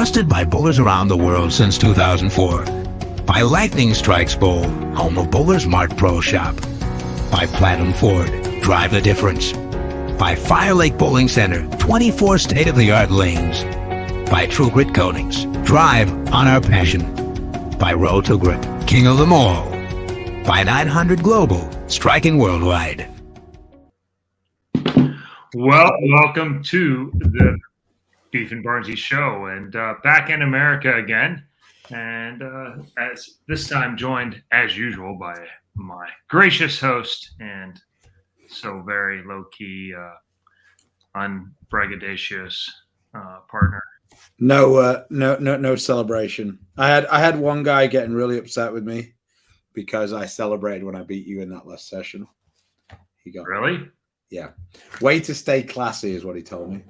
trusted by bowlers around the world since 2004. By Lightning Strikes Bowl, home of Bowlers Mart Pro Shop. By Platinum Ford, drive the difference. By Fire Lake Bowling Center, 24 state-of-the-art lanes. By True Grit Coatings, drive on our passion. By Roll to Grip, king of them all. By 900 Global, striking worldwide. Well, welcome to the Beef and Barnzy Show, and back in America again, and as this time joined as usual by my gracious host and so very low-key, unbraggadocious partner. No celebration. I had one guy getting really upset with me because I celebrated when I beat you in that last session. He got Really? Yeah. Way to stay classy is what he told me.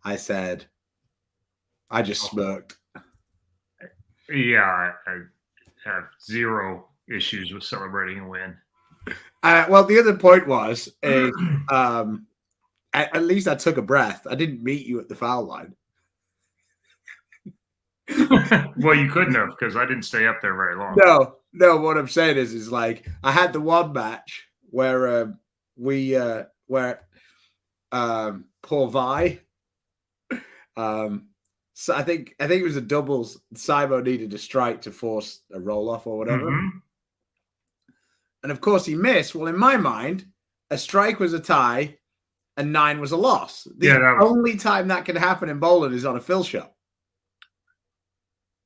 I said, I just smirked. Yeah, I have zero issues with celebrating a win. Well, the other point was, at least I took a breath. I didn't meet you at the foul line. Well, you couldn't have, because I didn't stay up there very long. No. What I'm saying is like I had the one match where Paul Vi. So I think it was a doubles. Simo needed a strike to force a roll off or whatever, and of course he missed. Well, in my mind, a strike was a tie, and 9 was a loss. The only time that can happen in bowling is on a fill shot.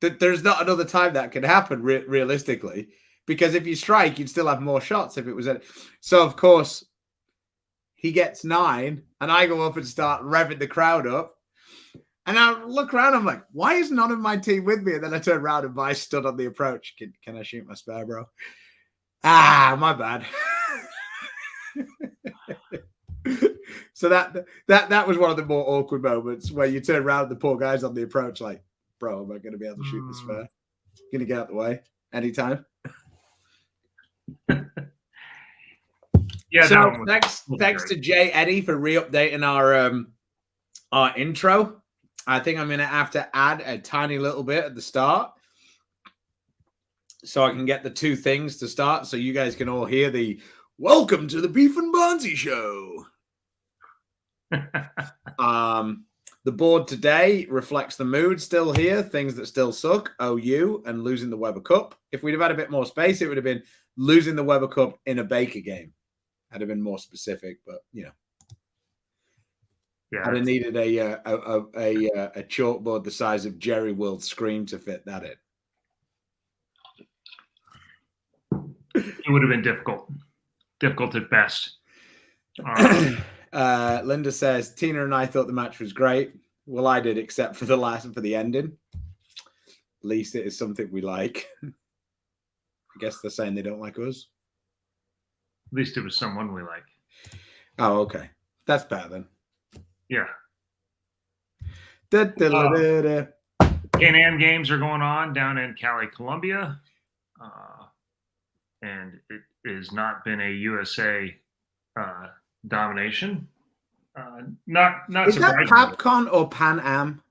There's not another time that can happen realistically, because if you strike, you'd still have more shots if it was so. Of course, he gets 9, and I go up and start revving the crowd up. And I look around, I'm like, why is none of my team with me? And then I turn around and Vice stood on the approach. Can I shoot my spare, bro? My bad. So that was one of the more awkward moments where you turn around, the poor guy's on the approach like, bro, am I going to be able to shoot the spare? Going to get out the way anytime? Yeah. So thanks to Jay Eddie for re-updating our intro. I think I'm going to have to add a tiny little bit at the start so I can get the two things to start so you guys can all hear the welcome to the Beef and Barnzy Show. The board today reflects the mood still here, things that still suck, OU, and losing the Weber Cup. If we'd have had a bit more space, it would have been losing the Weber Cup in a Baker game. I'd have been more specific, but you know. Yeah, I'd have needed a chalkboard the size of Jerry World Scream to fit that in. It would have been difficult at best. Linda says Tina and I thought the match was great. Well, I did, except for the ending. At least it is something we like. I guess they're saying they don't like us. At least it was someone we like. Oh, okay. That's better then. Yeah. Can-Am games are going on down in Cali, Colombia. And it has not been a USA domination. Not is surprising. Is that PabCon or Pan Am?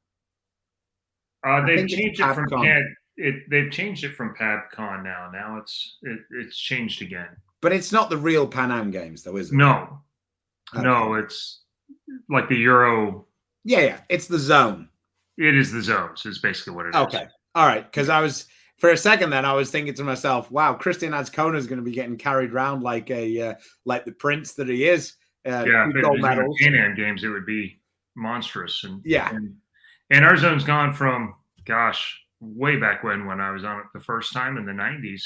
They've changed it from they've changed it from PabCon now. Now it's changed again. But it's not the real Pan Am games, though, is it? No. Okay. No, it's like the Euro. Yeah, it's the zone. It is the zones, is basically what it is. Okay. All right. Because for a second then, I was thinking to myself, wow, Christian Azcona is going to be getting carried around like like the prince that he is. If it was Can-Am games, it would be monstrous. And our zone's gone from, way back when I was on it the first time in the 90s,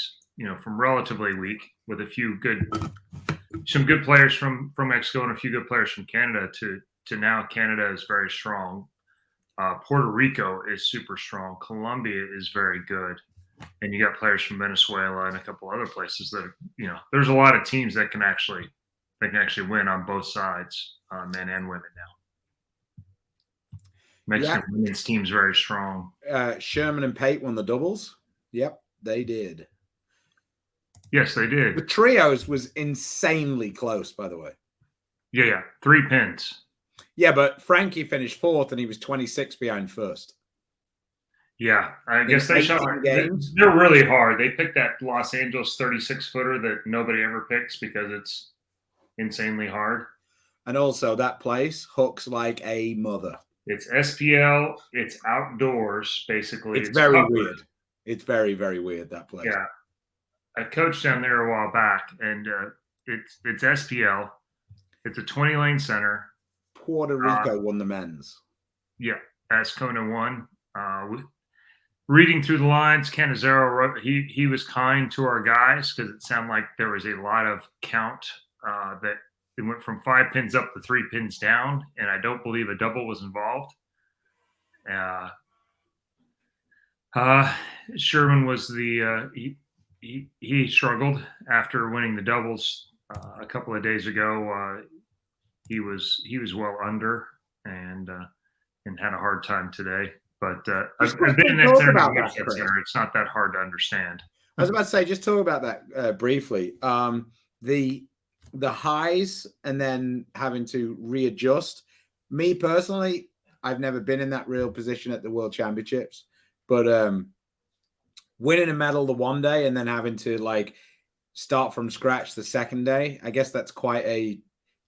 from relatively weak with some good players from Mexico and a few good players from Canada to now Canada is very strong. Puerto Rico is super strong. Colombia is very good. And you got players from Venezuela and a couple other places that, there's a lot of teams that can actually win on both sides, men and women now. Mexican women's team's very strong. Sherman and Pate won the doubles. Yep, they did. Yes, they did. The trios was insanely close, by the way. Yeah. 3 pins. Yeah, but Frankie finished 4th and he was 26 behind first. Yeah, I guess they shot. They're really hard. They picked that Los Angeles 36-footer that nobody ever picks because it's insanely hard. And also, that place hooks like a mother. It's SPL. It's outdoors, basically. It's very weird. It's very, very weird, that place. Yeah. I coached down there a while back, and it's SPL. It's a 20-lane center. Puerto Rico won the men's. Yeah, Ascona won. Reading through the lines, Canizaro, he was kind to our guys because it sounded like there was a lot of count that it went from 5 pins up to 3 pins down, and I don't believe a double was involved. Sherman was he struggled after winning the doubles a couple of days ago. He was well under and had a hard time today. But I've been in that center. It's not that hard to understand. I was about to say, just talk about that briefly. The highs and then having to readjust. Me personally, I've never been in that real position at the World Championships, but winning a medal the one day and then having to like start from scratch the second day, I guess that's quite a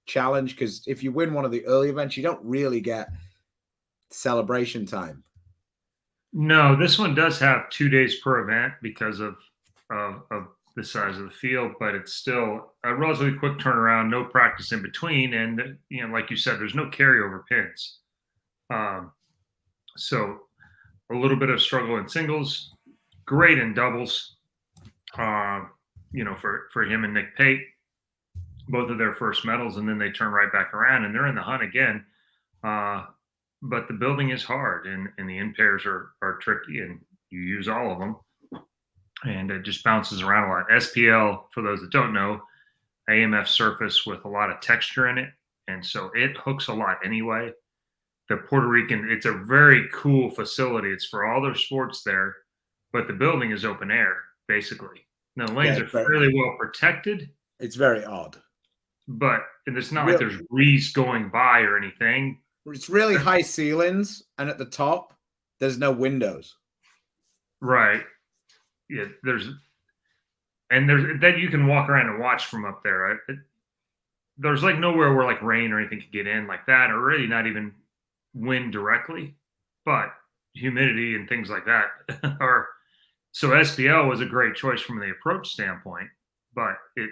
challenge because if you win one of the early events, you don't really get celebration time. No, this one does have 2 days per event because of the size of the field, but it's still a relatively quick turnaround, no practice in between. And, like you said, there's no carryover pins. So a little bit of struggle in singles, great in doubles, for him and Nick Pate, both of their first medals, and then they turn right back around and they're in the hunt again. But the building is hard and the in pairs are tricky and you use all of them. And it just bounces around a lot. SPL, for those that don't know, AMF surface with a lot of texture in it. And so it hooks a lot anyway. The Puerto Rican, it's a very cool facility. It's for all their sports there, but the building is open air, basically. Now, the lanes are fairly well protected. It's very odd. But it's not like there's breeze going by or anything. It's really high ceilings, and at the top, there's no windows. Right. Yeah, then you can walk around and watch from up there. There's like nowhere where like rain or anything could get in like that, or really not even wind directly, but humidity and things like that are. So SPL was a great choice from the approach standpoint, but it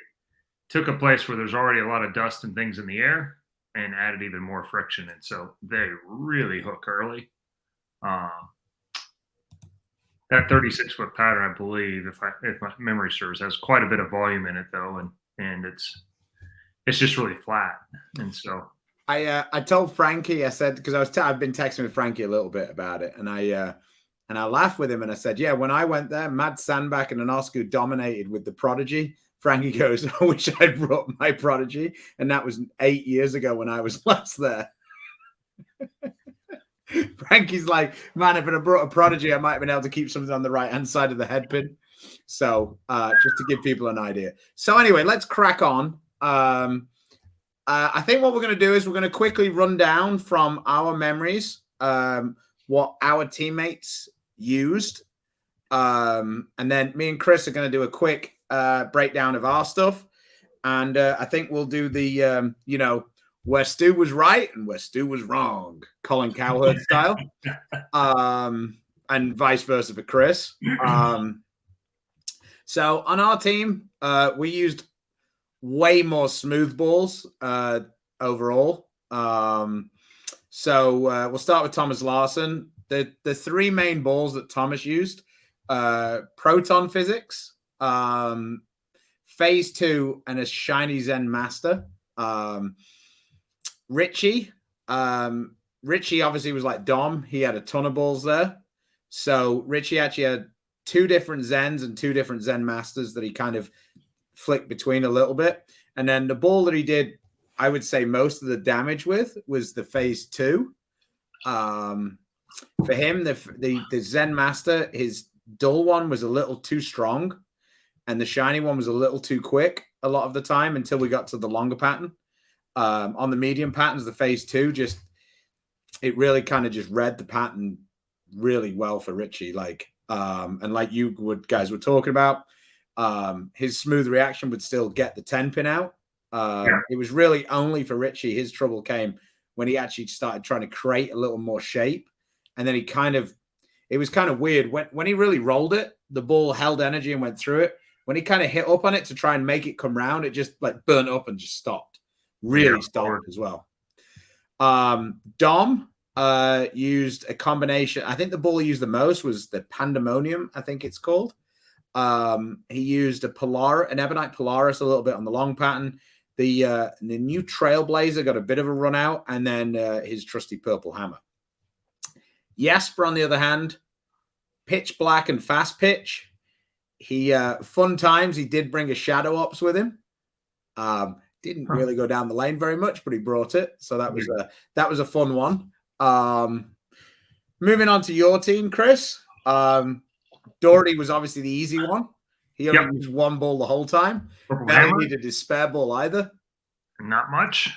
took a place where there's already a lot of dust and things in the air and added even more friction. And so they really hook early. That 36-foot pattern, I believe, if my memory serves, has quite a bit of volume in it, though, and it's just really flat. And so I told Frankie, I said, because I've been texting with Frankie a little bit about it, and I laughed with him and I said, yeah, when I went there, Mad Sandbach and Anoscu dominated with the Prodigy. Frankie goes, I wish I'd brought my Prodigy, and that was 8 years ago when I was last there. Frankie's like, man, if I'd have brought a Prodigy, I might have been able to keep something on the right-hand side of the head pin. So just to give people an idea. So anyway, let's crack on. I think what we're going to do is we're going to quickly run down from our memories what our teammates used. And then me and Chris are going to do a quick breakdown of our stuff. And I think we'll do the, where Stu was right and where Stu was wrong, Colin Cowherd style, and vice versa for Chris. So on our team, we used way more smooth balls overall. So we'll start with Thomas Larson. The three main balls that Thomas used, Proton Physics, Phase 2, and a Shiny Zen Master. Richie obviously was like Dom. He had a ton of balls there. So Richie actually had 2 different Zens and 2 different Zen Masters that he kind of flicked between a little bit. And then the ball that he did, I would say most of the damage with was the Phase 2. For him, the Zen Master, his dull one was a little too strong, and the shiny one was a little too quick a lot of the time until we got to the longer pattern. On the medium patterns, the Phase 2 just it really kind of just read the pattern really well for Richie. Like, and like guys were talking about, his smooth reaction would still get the 10 pin out. It was really only for Richie. His trouble came when he actually started trying to create a little more shape. And then it was kind of weird. When he really rolled it, the ball held energy and went through it. When he kind of hit up on it to try and make it come round, it just like burnt up and just stopped. Really stopped as well. Dom used a combination. I think the ball he used the most was the Pandemonium, I think it's called. He used an Ebonite Polaris a little bit on the long pattern. The new Trailblazer got a bit of a run out, and then his trusty Purple Hammer. Jesper, on the other hand, pitch black and fast pitch. He fun times. He did bring a Shadow Ops with him. Didn't really go down the lane very much, but he brought it. So that was a fun one. Moving on to your team, Chris. Doherty was obviously the easy one. He only used one ball the whole time. Barely needed his spare ball either. Not much.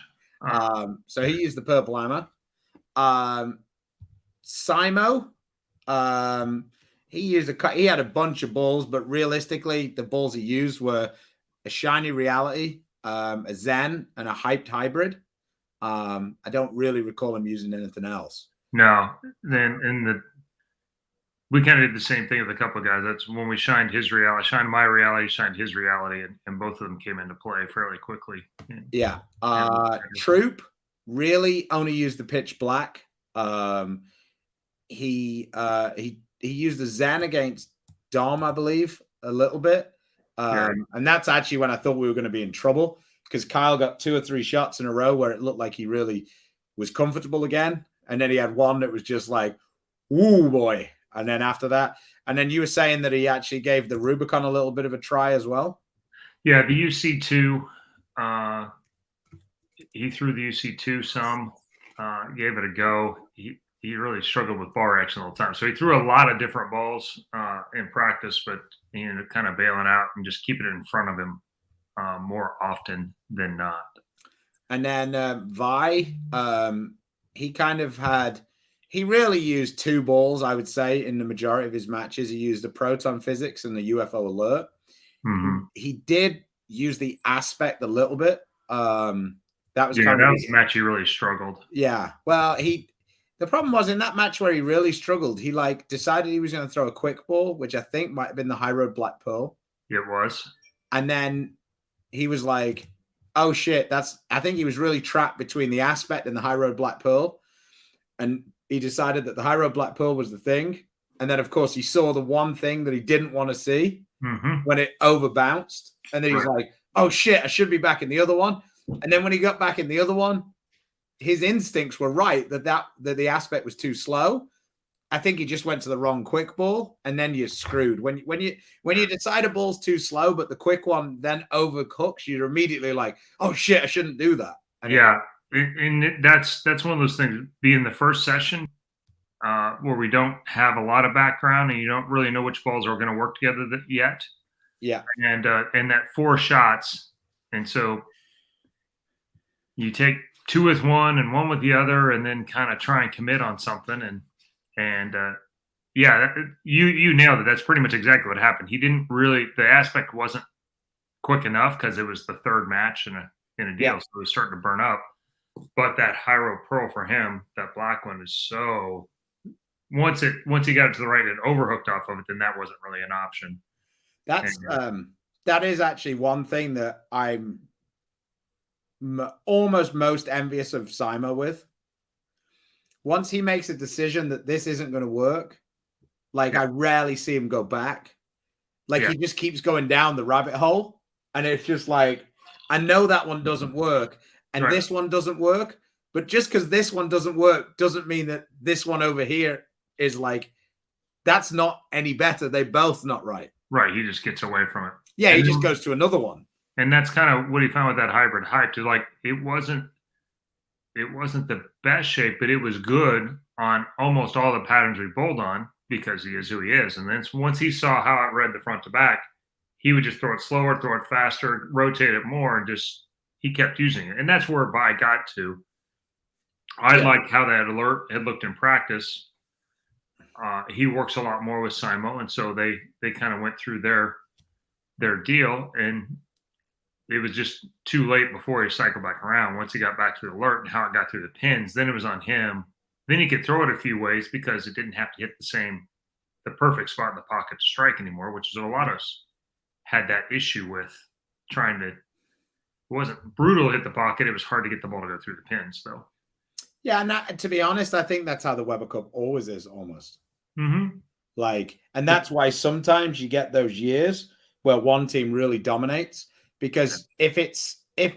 So he used the Purple Hammer. Simo, he had a bunch of balls, but realistically, the balls he used were a Shiny Reality, a Zen, and a Hyped Hybrid. I don't really recall him using anything else. No. We kind of did the same thing with a couple of guys. That's when we shined my reality, shined his reality, and both of them came into play fairly quickly. Yeah. Troop really only used the pitch black. He used the Zen against Dom, I believe, a little bit. And that's actually when I thought we were going to be in trouble, because Kyle got 2 or 3 shots in a row where it looked like he really was comfortable again. And then he had one that was just like, ooh, boy. And then after that, and then you were saying that he actually gave the Rubicon a little bit of a try as well. Yeah, the UC2, he threw the UC2 some, gave it a go. He really struggled with bar action all the time. So he threw a lot of different balls in practice, but kind of bailing out and just keeping it in front of him more often than not. And then Vi, he really used 2 balls, I would say, in the majority of his matches. He used the Proton Physics and the UFO Alert. Mm-hmm. He did use the Aspect a little bit. That was the match he really struggled. Yeah. Well, the problem was in that match where he really struggled, he decided he was going to throw a quick ball, which I think might have been the High Road Black Pearl. It was. And then he was like, oh shit, I think he was really trapped between the Aspect and the High Road Black Pearl. And he decided that the High Road Black Pearl was the thing. And then, of course, he saw the one thing that he didn't want to see when it overbounced. And then he's like, oh, shit, I should be back in the other one. And then when he got back in the other one, his instincts were right that the Aspect was too slow. I think he just went to the wrong quick ball, and then you're screwed. When you decide a ball's too slow, but the quick one then overcooks, you're immediately like, oh, shit, I shouldn't do that. And that's one of those things. Being the first session where we don't have a lot of background and you don't really know which balls are going to work together yet. Yeah, and that 4 shots, and so you take 2 with one and 1 with the other, and then kind of try and commit on something. And you nailed it. That's pretty much exactly what happened. He didn't really. The Aspect wasn't quick enough because it was the 3rd match in a deal, so it was starting to burn up. But that High Road Pearl for him, that black one, is so. Once he got it to the right and overhooked off of it, then that wasn't really an option. That is actually one thing that I'm almost most envious of Simo with. Once he makes a decision that this isn't going to work, I rarely see him go back. He just keeps going down the rabbit hole, and it's just like, I know that one doesn't work, and this one doesn't work, but just because this one doesn't work doesn't mean that this one over here is that's not any better. They're both not right. Right. He just gets away from it. Yeah, he just goes to another one. And that's kind of what he found with that hybrid hype. It wasn't the best shape, but it was good on almost all the patterns we bowled on because he is who he is. And then once he saw how it read the front to back, he would just throw it slower, throw it faster, rotate it more, and he kept using it. And that's where Vi got to. I like how that alert had looked in practice. He works a lot more with Simo, and so they kind of went through their deal, and it was just too late before he cycled back around. Once he got back to the alert and how it got through the pins, then it was on him. Then he could throw it a few ways because it didn't have to hit the perfect spot in the pocket to strike anymore, which is what a lot of us had that issue with trying to. It wasn't brutal to hit the pocket. It was hard to get the ball to go through the pins, though. Yeah, and to be honest, I think that's how the Weber Cup always is, almost. Mm-hmm. Like, and that's why sometimes you get those years where one team really dominates, because if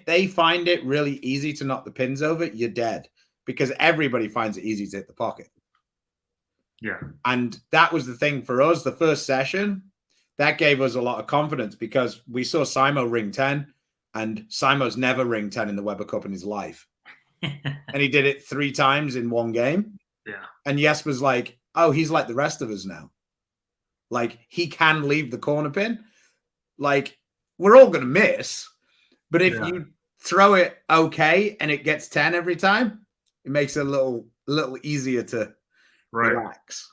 they find it really easy to knock the pins over, you're dead, because everybody finds it easy to hit the pocket. Yeah. And that was the thing for us, the first session, that gave us a lot of confidence, because we saw Simo ring 10, and Simo's never ring 10 in the Weber Cup in his life. And he did it 3 times in one game. Yeah. And Jesper's like, oh, he's like the rest of us now. Like, he can leave the corner pin. Like, we're all going to miss. But if you throw it okay and it gets 10 every time, it makes it a little easier to relax.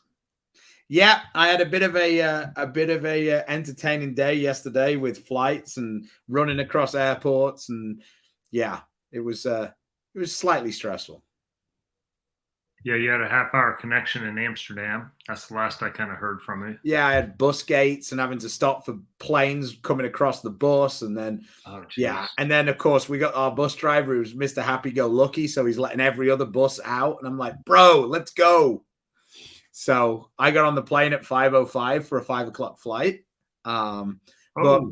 Yeah, I had a bit of a entertaining day yesterday with flights and running across airports, and yeah, it was slightly stressful. Yeah, you had a half-hour connection in Amsterdam. That's the last I kind of heard from you. Yeah, I had bus gates and having to stop for planes coming across the bus, and then and then of course we got our bus driver who's Mr. Happy-Go-Lucky, so he's letting every other bus out, and I'm like, bro, let's go. So I got on the plane at 5:05 for a 5 o'clock flight. But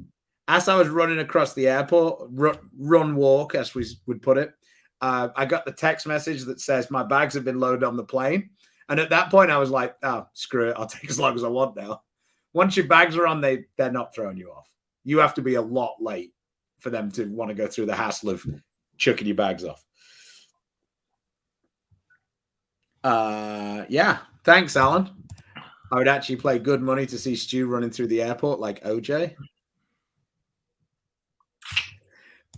as I was running across the airport, run walk, as we would put it, I got the text message that says my bags have been loaded on the plane. And at that point, I was like, oh, screw it. I'll take as long as I want now. Once your bags are on, they're not throwing you off. You have to be a lot late for them to want to go through the hassle of chucking your bags off. Yeah. Thanks, Alan. I would actually pay good money to see Stu running through the airport like OJ.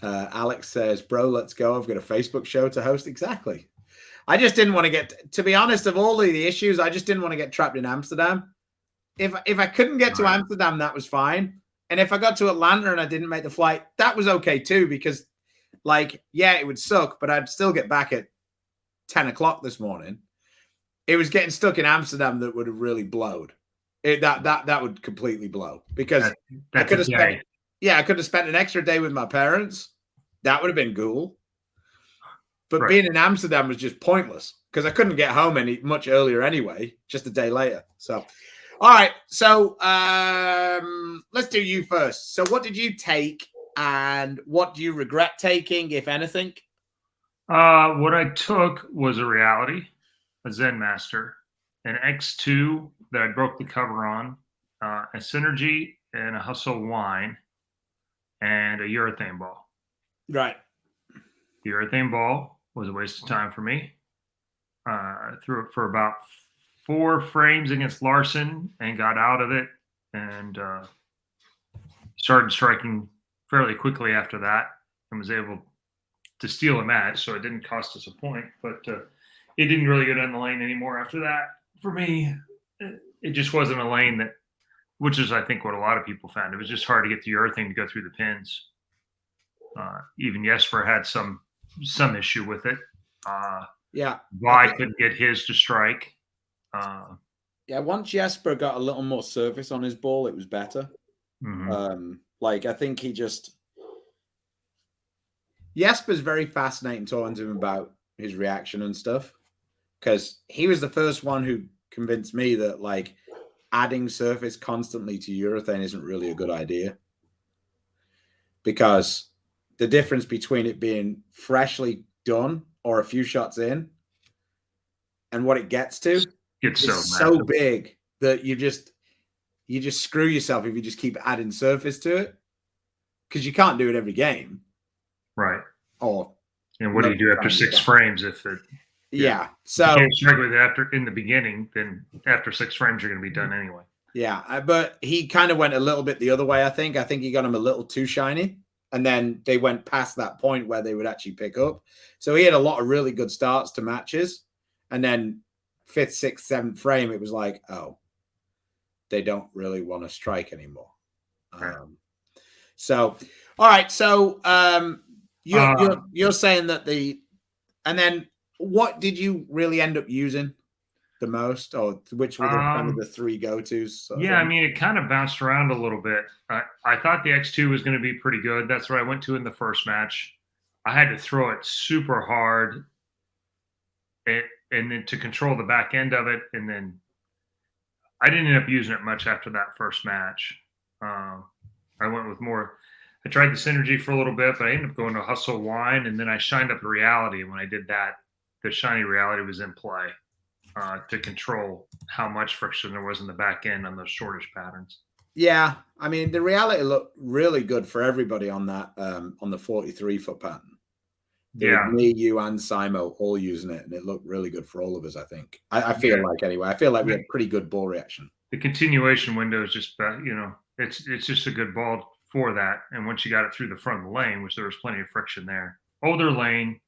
Alex says, bro, let's go. I've got a Facebook show to host. Exactly. I just didn't want to get, to be honest, of all of the issues, I just didn't want to get trapped in Amsterdam. If I couldn't get to Amsterdam, that was fine. And if I got to Atlanta and I didn't make the flight, that was okay too, because like, yeah, it would suck, but I'd still get back at 10 o'clock this morning. It was getting stuck in Amsterdam that would have really blowed. That would completely blow, because I could have spent, I could have spent an extra day with my parents. That would have been cool. But being in Amsterdam was just pointless, because I couldn't get home much earlier anyway, just a day later. So, all right. So let's do you first. So what did you take, and what do you regret taking, if anything? What I took was a Reality, a Zen Master, an X2 that I broke the cover on, a Synergy, and a Hustle Wine, and a urethane ball. Right. The urethane ball was a waste of time for me. I threw it for about 4 frames against Larson and got out of it, and started striking fairly quickly after that, and was able to steal a match, so it didn't cost us a point, but it didn't really go down the lane anymore after that. For me, it just wasn't a lane that, which is, I think, what a lot of people found. It was just hard to get the urethane to go through the pins. Even Jesper had some issue with it. Vi couldn't get his to strike. Once Jesper got a little more surface on his ball, it was better. Mm-hmm. I think Jesper's very fascinating talking to him about his reaction and stuff, because he was the first one who convinced me that like adding surface constantly to urethane isn't really a good idea, because the difference between it being freshly done or a few shots in and what it gets to is so big that you just screw yourself if you just keep adding surface to it, because you can't do it every game. Right. And what do you do after 6 frames if it? So you can't strike with it in the beginning, then after 6 frames you're going to be done anyway. Yeah, but he kind of went a little bit the other way. I think he got him a little too shiny. and then they went past that point where they would actually pick up. So he had a lot of really good starts to matches, and then 5th, 6th, 7th frame, it was like, oh, they don't really want to strike anymore. So, all right. So you're saying that and then what did you really end up using the most, or which were kind of the 3 go-tos? Yeah, I mean, it kind of bounced around a little bit. I thought the X2 was going to be pretty good. That's what I went to in the first match. I had to throw it super hard and then to control the back end of it. And then I didn't end up using it much after that first match. I went with more. I tried the Synergy for a little bit, but I ended up going to Hustle Wine, and then I shined up the Reality. And when I did that, the shiny Reality was in play to control how much friction there was in the back end on those shortish patterns. Yeah, I mean, the Reality looked really good for everybody on that on the 43-foot pattern. Me, you, and Simo all using it, and it looked really good for all of us. I think. I feel like anyway. I feel like we had pretty good ball reaction. The continuation window is just, it's just a good ball for that. And once you got it through the front of the lane, which there was plenty of friction there, older lane.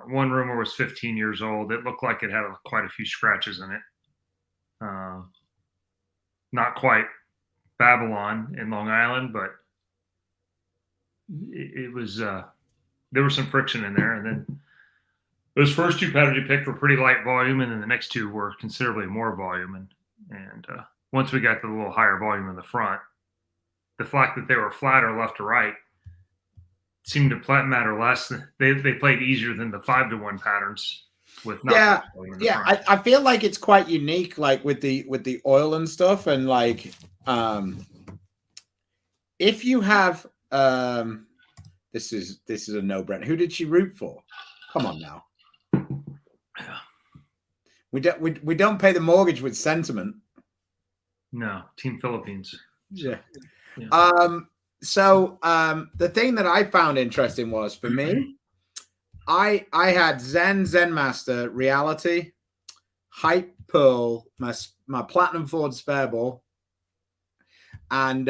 One rumor was 15 years old. It looked like it had quite a few scratches in it. Not quite Babylon in Long Island, but it was. There was some friction in there, and then those first 2 patterns you picked were pretty light volume, and then the next 2 were considerably more volume. And once we got to the little higher volume in the front, the fact that they were flatter left to right seemed to matter less. They played easier than the 5-to-1 patterns with I feel like it's quite unique, like with the oil and stuff, and like if you have this is a no-brainer. Who did she root for? Come on now. We don't pay the mortgage with sentiment. No, Team Philippines. Yeah. So the thing that I found interesting was, for me, I had Zen Master, Reality, Hype Pearl, my Platinum Ford spare ball, and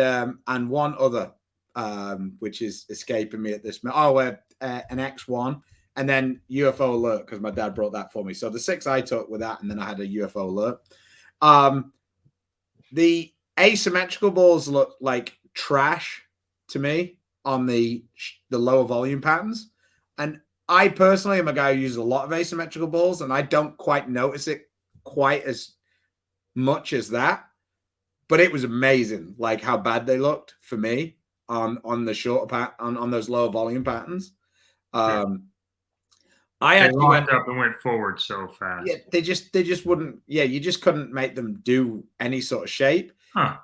one other, which is escaping me at this moment. An X1, and then UFO Alert, because my dad brought that for me. So the 6 I took with that, and then I had a UFO Alert. The asymmetrical balls look like trash to me on the lower volume patterns, and I personally am a guy who uses a lot of asymmetrical balls, and I don't quite notice it quite as much as that. But it was amazing, like how bad they looked for me on the shorter on those lower volume patterns. I actually went up and went forward so fast. Yeah, they just wouldn't. Yeah, you just couldn't make them do any sort of shape. Huh.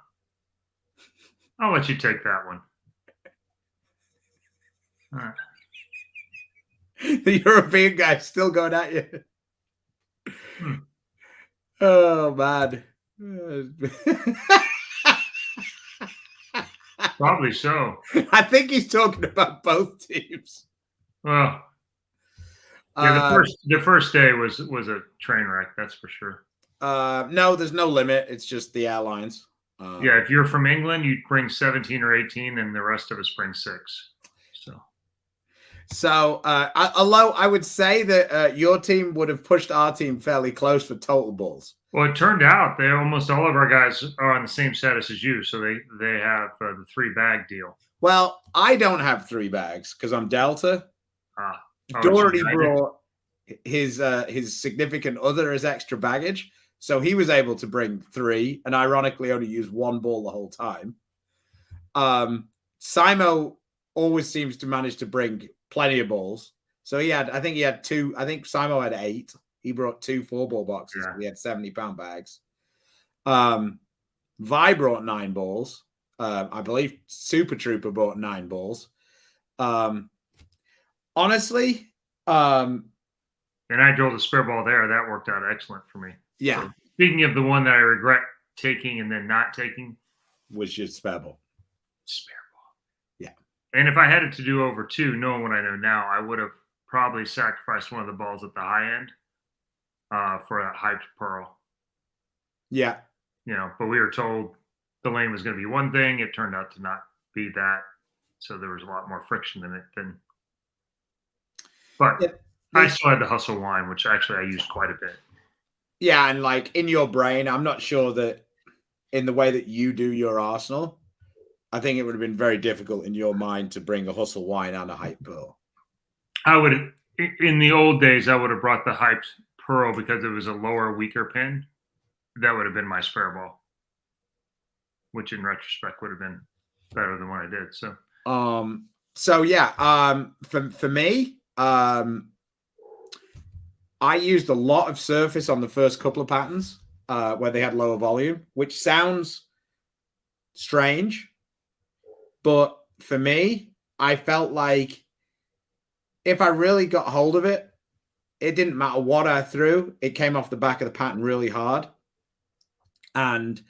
I'll let you take that one. All right. The European guy still going at you. Oh man. Probably so. I think he's talking about both teams. Well, yeah, the first day was a train wreck, that's for sure. No, there's no limit. It's just the airlines. Yeah, if you're from England, you'd bring 17 or 18, and the rest of us bring 6. So, although I would say that your team would have pushed our team fairly close for total balls. Well, it turned out almost all of our guys are on the same status as you, so they have the 3-bag deal. Well, I don't have 3 bags because I'm Delta. Doherty brought his significant other as extra baggage, so he was able to bring 3, and ironically only used 1 ball the whole time. Simo always seems to manage to bring plenty of balls, so I think he had 2. I think Simo had 8. He brought 2 4-ball boxes. Yeah. We had 70-pound bags. Vi brought 9 balls. I believe Super Trooper brought 9 balls. Honestly, and I drove the spare ball there. That worked out excellent for me. Yeah. So, speaking of the one that I regret taking and then not taking, was your spare ball. Spare ball. Yeah. And if I had it to do over 2, knowing what I know now, I would have probably sacrificed one of the balls at the high end for that hyped pearl. Yeah. But we were told the lane was going to be one thing. It turned out to not be that. So there was a lot more friction in it but I still had the hustle wine, which actually I used quite a bit. Yeah, and like in your brain, I'm not sure that in the way that you do your arsenal, I think it would have been very difficult in your mind to bring a hustle wine and a hype pearl. I would, in the old days, I would have brought the hyped pearl because it was a lower, weaker pin. That would have been my spare ball, which in retrospect would have been better than what I did. So yeah, for me, I used a lot of surface on the first couple of patterns where they had lower volume, which sounds strange, but for me, I felt like if I really got hold of it, it didn't matter what I threw, it came off the back of the pattern really hard. And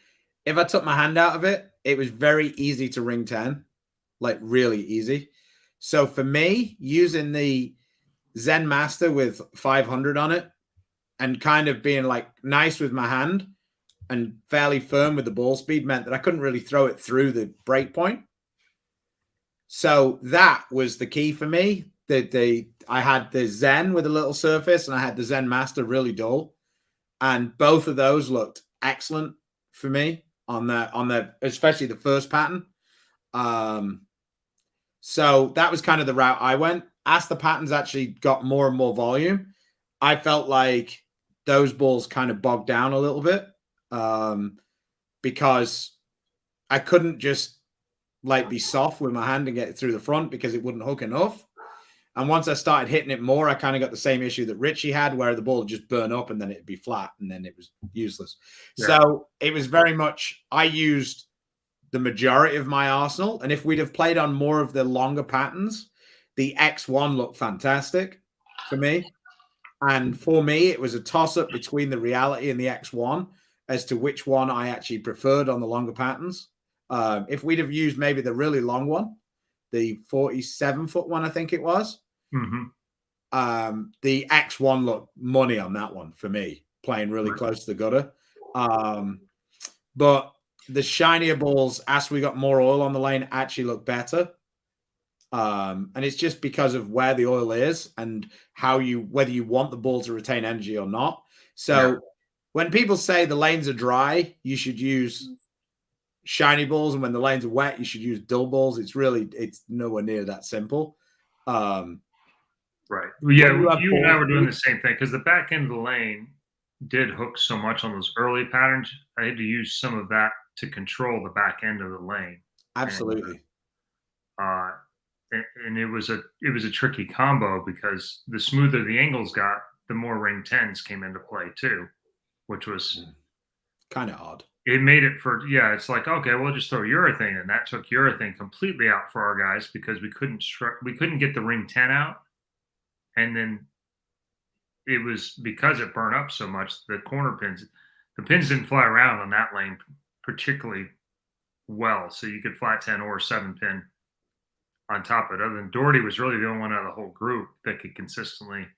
if I took my hand out of it, it was very easy to ring 10, like really easy. So for me, using the Zen Master with 500 on it and kind of being like nice with my hand and fairly firm with the ball speed meant that I couldn't really throw it through the break point. So that was the key for me. I had the Zen with a little surface and I had the Zen Master really dull. And both of those looked excellent for me on the especially the first pattern. So that was kind of the route I went. As the patterns actually got more and more volume, I felt like those balls kind of bogged down a little bit because I couldn't just like be soft with my hand and get it through the front because it wouldn't hook enough. And once I started hitting it more, I kind of got the same issue that Richie had, where the ball would just burn up and then it'd be flat and then it was useless. Yeah. So it was very much, I used the majority of my arsenal. And if we'd have played on more of the longer patterns, the X1 looked fantastic for me. And for me, it was a toss-up between the reality and the X1 as to which one I actually preferred on the longer patterns. If we'd have used maybe the really long one, the 47-foot one, I think it was, the X1 looked money on that one for me, playing really close to the gutter. But the shinier balls, as we got more oil on the lane, actually look better. And it's just because of where the oil is and whether you want the ball to retain energy or not. So when people say the lanes are dry, you should use shiny balls, and when the lanes are wet, you should use dull balls. It's nowhere near that simple. Right. Well, yeah, you and I were doing the same thing because the back end of the lane did hook so much on those early patterns. I had to use some of that to control the back end of the lane. Absolutely. And it was a tricky combo because the smoother the angles got, the more ring 10s came into play too, which was kind of odd. It made it it's like, okay, we'll just throw urethane, and that took urethane completely out for our guys because we couldn't get the ring 10 out. And then it was because it burned up so much, the pins didn't fly around on that lane particularly well. So you could flat 10 or 7-pin on top of it. Other than Doherty was really the only one out of the whole group that could consistently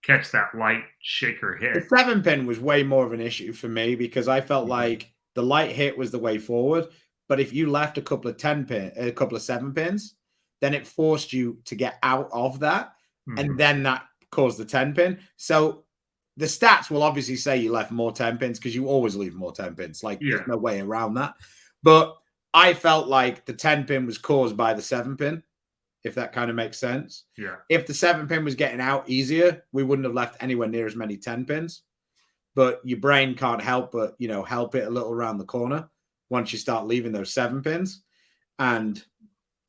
catch that light shaker hit. The 7-pin was way more of an issue for me because I felt like the light hit was the way forward. But if you left a couple of 7-pins, then it forced you to get out of that. And then that caused the 10-pin. So the stats will obviously say you left more 10-pins because you always leave more 10-pins. Like there's no way around that. But I felt like the 10-pin was caused by the 7-pin, if that kind of makes sense. Yeah. If the 7-pin was getting out easier, we wouldn't have left anywhere near as many 10-pins. But your brain can't help but, help it a little around the corner once you start leaving those 7-pins. And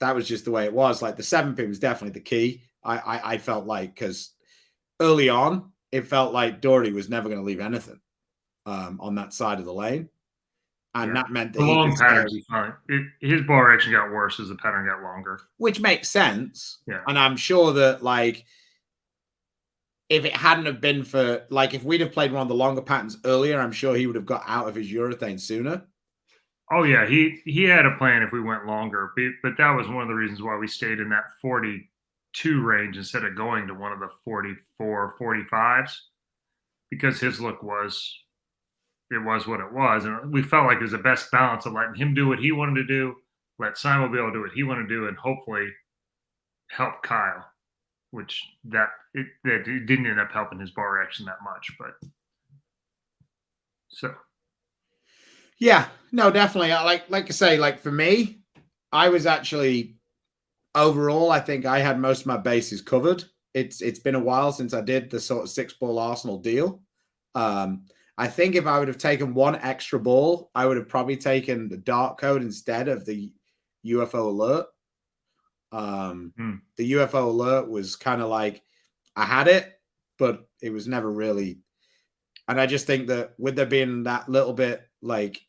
that was just the way it was. Like the 7-pin was definitely the key. I felt like, because early on, it felt like Doherty was never going to leave anything on that side of the lane. And that meant that the long patterns, his ball reaction got worse as the pattern got longer. Which makes sense. Yeah. And I'm sure that, like, if it hadn't have been for, like, if we'd have played one of the longer patterns earlier, I'm sure he would have got out of his urethane sooner. Oh, yeah. He had a plan if we went longer. But that was one of the reasons why we stayed in that 42 range instead of going to one of the 44, 45s. Because his look was what it was. And we felt like it was the best balance of letting him do what he wanted to do let Simo be able to do what he want to do, and hopefully help Kyle, which it didn't end up helping his bar action that much, but so. Yeah, no, definitely. Like I say, like for me, I was actually overall, I think I had most of my bases covered. It's been a while since I did the sort of 6-ball Arsenal deal. I think if I would have taken one extra ball, I would have probably taken the dark code instead of the UFO alert. The UFO alert was kind of like I had it, but it was never really. And I just think that with there being that little bit like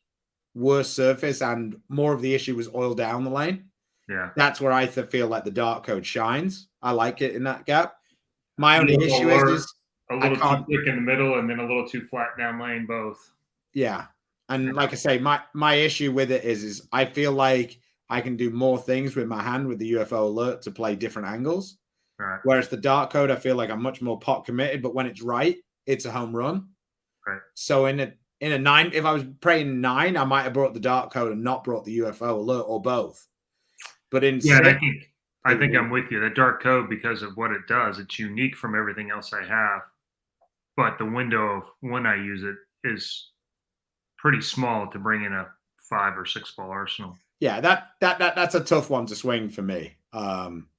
worse surface and more of the issue was oil down the lane. Yeah, that's where I feel like the dark code shines. I like it in that gap. My only issue is a little too thick in the middle and then a little too flat down lane both. Yeah. And like I say, my issue with it is I feel like I can do more things with my hand with the UFO alert to play different angles. Right. Whereas the dark code, I feel like I'm much more pot committed, but when it's right, it's a home run. Right. So in a 9, if I was playing 9, I might have brought the dark code and not brought the UFO alert or both. But in 6, I think I'm with you. The dark code, because of what it does, it's unique from everything else I have. But the window of when I use it is pretty small to bring in a 5 or 6 ball arsenal. Yeah, that's a tough one to swing for me.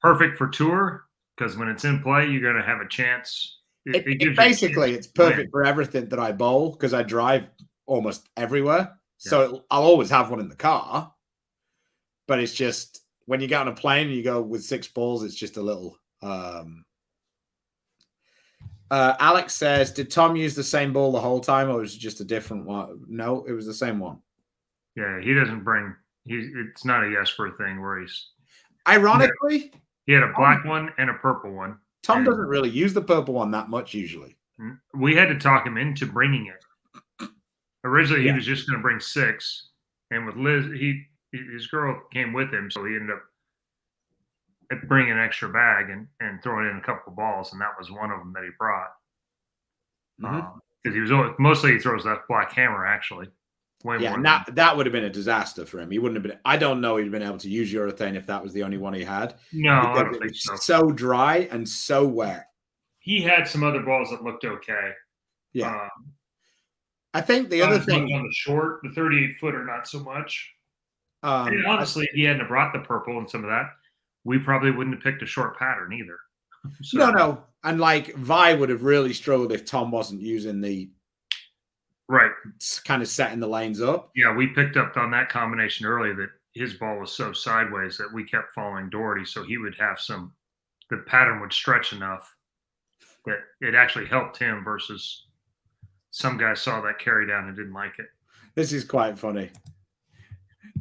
Perfect for tour, because when it's in play, you're going to have a chance. It's perfect for everything that I bowl because I drive almost everywhere. Yeah. So I'll always have one in the car. But it's just when you get on a plane and you go with 6 balls, it's just a little. Alex says, did Tom use the same ball the whole time, or was it just a different one? No, it was the same one. Yeah, he doesn't bring. It's not a Jesper thing where he's. Ironically, he had a black one and a purple one. Tom doesn't really use the purple one that much usually. We had to talk him into bringing it. Originally, he was just going to bring 6, and with Liz, his girl came with him, so he ended up bringing an extra bag and throwing in a couple of balls, and that was one of them that he brought. Because he was mostly he throws that black hammer actually. That would have been a disaster for him. He wouldn't have been. I don't know he'd have been able to use urethane if that was the only one he had. No, I don't think so. So dry and so wet. He had some other balls that looked okay. Yeah. I think the other thing on the short, the 38-footer, not so much. And honestly, if he hadn't brought the purple and some of that, we probably wouldn't have picked a short pattern either. So. No. And like Vi would have really struggled if Tom wasn't using the right kind of setting the lanes up. Yeah, we picked up on that combination early that his ball was so sideways that we kept following Doherty, so he would have the pattern would stretch enough that it actually helped him versus some guy saw that carry down and didn't like it. This is quite funny.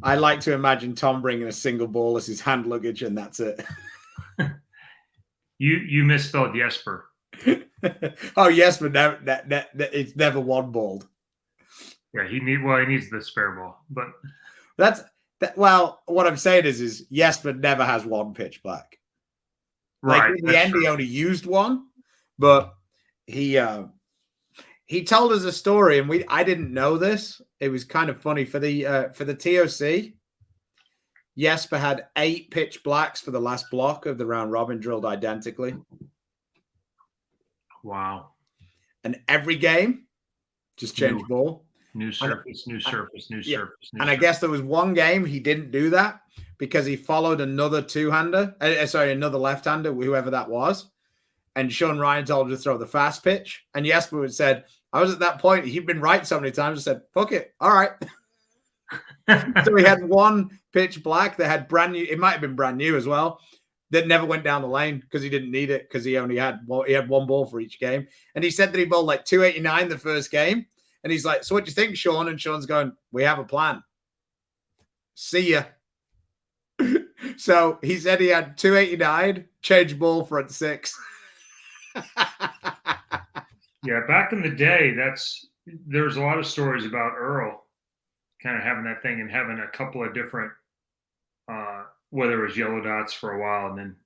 I like to imagine Tom bringing a single ball as his hand luggage, and that's it. You misspelled Jesper. Oh, Jesper, it's never one balled. Yeah, he needs the spare ball, but well, what I'm saying is Jesper never has one pitch black. Right. Like in the end, he only used one, but he told us a story, and I didn't know this. It was kind of funny for the TOC. Jesper had 8 pitch blacks for the last block of the round robin, drilled identically. Wow. And every game, just change ball. New surface. And I guess there was one game he didn't do that because he followed another another left-hander, whoever that was. And Sean Ryan told him to throw the fast pitch. And Jesper had said, I was at that point, he'd been right so many times, I said, fuck it. All right. So he had one pitch black that had brand new, it might have been brand new as well, that never went down the lane because he didn't need it because he had one ball for each game. And he said that he bowled like 289 the first game. And he's like, so what do you think, Sean? And Sean's going, we have a plan. See ya. So he said he had 289, change ball front 6. Yeah, back in the day, there's a lot of stories about Earl kind of having that thing and having a couple of different, whether it was yellow dots for a while and then,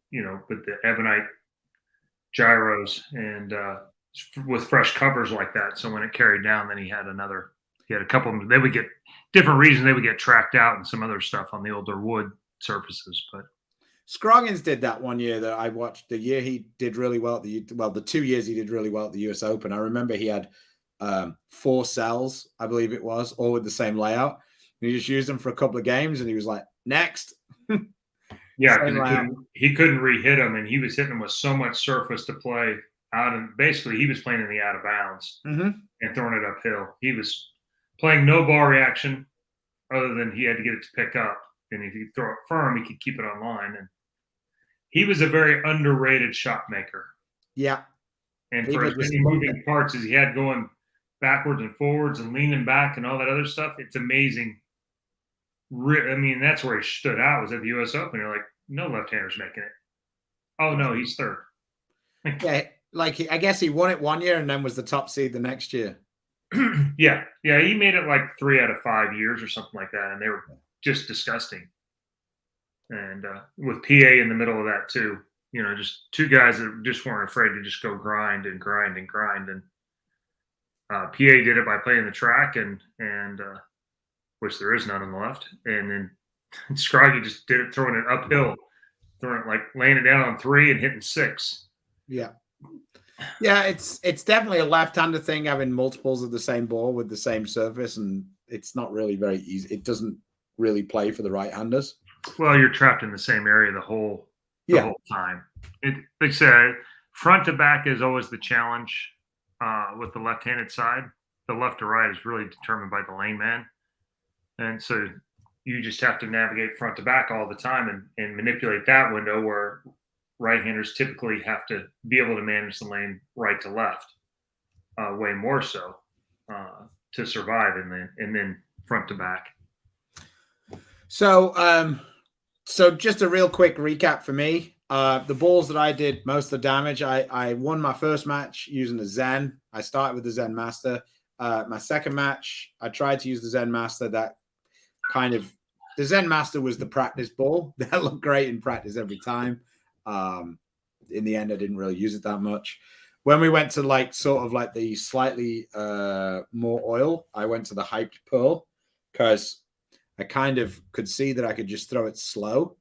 with the ebonite gyros and with fresh covers like that. So when it carried down, then he had another He had a couple of them. They would get different reasons. They would get tracked out and some other stuff on the older wood surfaces. But Scroggins did that one year that I watched. The year he did really well at the 2 years he did really well at the US Open. I remember he had 4 cells, I believe it was, all with the same layout. And he just used them for a couple of games, and he was like, next. Yeah, he couldn't re-hit them, and he was hitting them with so much surface to play out. And basically, he was playing in the out of bounds and throwing it uphill. He was playing no ball reaction other than he had to get it to pick up. And if you throw it firm, he could keep it on line. And he was a very underrated shot maker. Yeah. And for as many moving parts as he had going backwards and forwards and leaning back and all that other stuff, it's amazing. I mean, that's where he stood out, was at the U.S. Open. You're like, no left-handers making it. Oh, no, he's third. Yeah, I guess he won it one year and then was the top seed the next year. Yeah, he made it like 3 out of 5 years or something like that, and they were just disgusting. And with PA in the middle of that too, just 2 guys that just weren't afraid to just go grind and grind and grind. And PA did it by playing the track and which there is none on the left. And then Scroggy just did it throwing it uphill, laying it down on 3 and hitting 6. Yeah. Yeah, it's definitely a left-handed thing, having multiples of the same ball with the same surface, and it's not really very easy. It doesn't really play for the right-handers. Well, you're trapped in the same area the whole time. Like I said, front to back is always the challenge with the left-handed side. The left to right is really determined by the lane man. And so you just have to navigate front to back all the time and manipulate that window where right-handers typically have to be able to manage the lane right to left way more so to survive and then front to back. So just a real quick recap for me. The balls that I did most of the damage, I won my first match using the Zen. I started with the Zen Master. My second match, I tried to use the Zen Master. The Zen Master was the practice ball. That looked great in practice every time. In the end, I didn't really use it that much. When we went to the slightly more oil, I went to the hyped pearl because I kind of could see that I could just throw it slow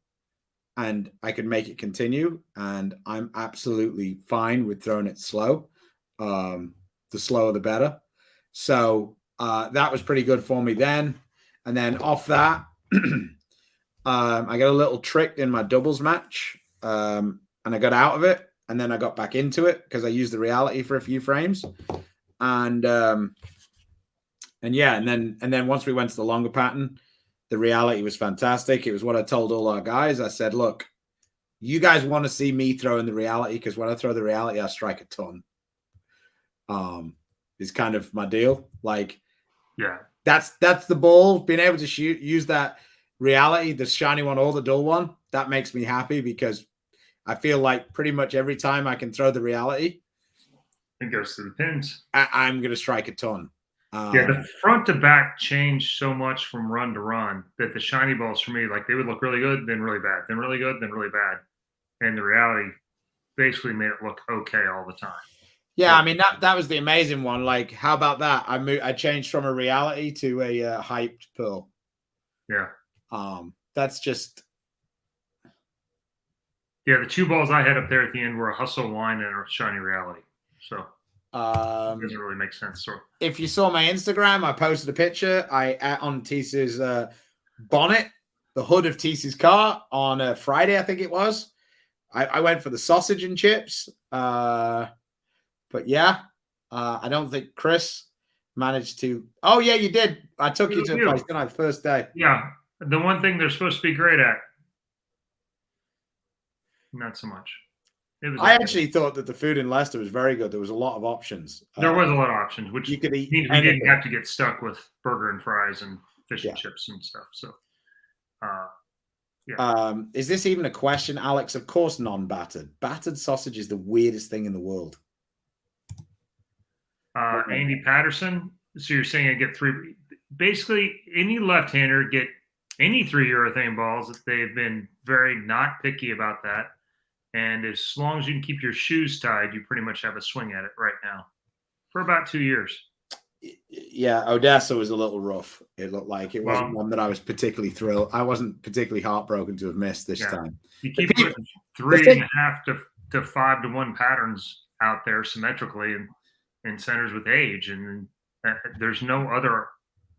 and I could make it continue. And I'm absolutely fine with throwing it slow. The slower, the better. So that was pretty good for me then. And then off that, I got a little tricked in my doubles match. And I got out of it, and then I got back into it because I used the reality for a few frames. And then once we went to the longer pattern, the reality was fantastic. It was what I told all our guys. I said, look, you guys want to see me throwing the reality, because when I throw the reality, I strike a ton. Is kind of my deal. That's the ball. Being able to use that reality, the shiny one or the dull one, that makes me happy, because I feel like pretty much every time I can throw the reality, it goes through the pins. I'm going to strike a ton. The front to back changed so much from run to run that the shiny balls for me, they would look really good, then really bad, then really good, then really bad. And the reality basically made it look okay all the time. Yeah, I mean, that was the amazing one. How about that? I changed from a reality to a hyped pearl. Yeah. That's just... Yeah, the 2 balls I had up there at the end were a hustle line and a shiny reality. So it doesn't really make sense. So if you saw my Instagram, I posted a picture on Tisa's bonnet, the hood of Tisa's car on Friday, I think it was. I went for the sausage and chips. But yeah, I don't think Chris managed to. Oh, yeah, you did. I took you to a place, didn't I, the first day? Yeah. The one thing they're supposed to be great at. Not so much. I actually thought that the food in Leicester was very good. There was a lot of options. There was a lot of options, which you could eat. Means we didn't have to get stuck with burger and fries and fish and chips and stuff. So, yeah. Is this even a question, Alex? Of course, non-battered. Battered sausage is the weirdest thing in the world. Andy Patterson. So you're saying I get 3? Basically, any left-hander get any 3 urethane balls. They've been very not picky about that. And as long as you can keep your shoes tied, you pretty much have a swing at it right now for about 2 years. Yeah, Odessa was a little rough. It looked like it wasn't one that I was particularly thrilled. I wasn't particularly heartbroken to have missed this time. You keep putting 3.5 to 5 to 1 patterns out there symmetrically in centers with age, and there's no other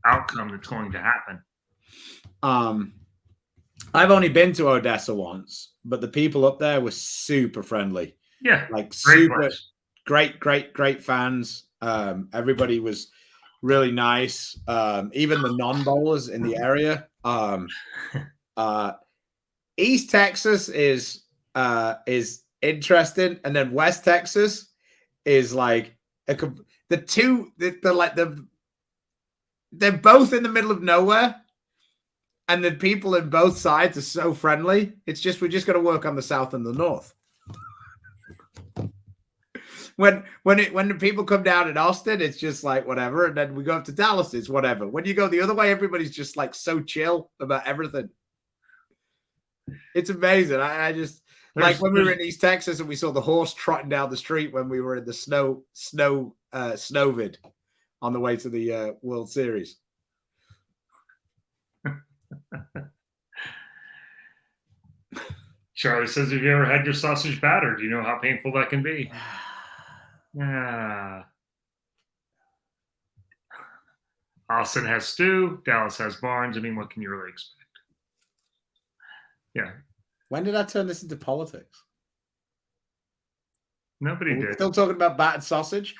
outcome that's going to happen. I've only been to Odessa once, but the people up there were super friendly. Yeah, like super great fans. Everybody was really nice. Even the non-bowlers in the area. East Texas is interesting, and then West Texas is like they're both in the middle of nowhere, and the people in both sides are so friendly. It's just we just got to work on the South and the North. When the people come down in Austin, it's just like whatever, and then we go up to Dallas, it's whatever. When you go the other way, everybody's just like so chill about everything. It's amazing. I just like when we were in East Texas and we saw the horse trotting down the street when we were in the snowvid on the way to the World Series. Charlie says, have you ever had your sausage battered? Do you know how painful that can be? Austin has Stu. Dallas has Barnes. I mean, what can you really expect? Yeah. When did I turn this into politics? Nobody did. Still talking about battered sausage?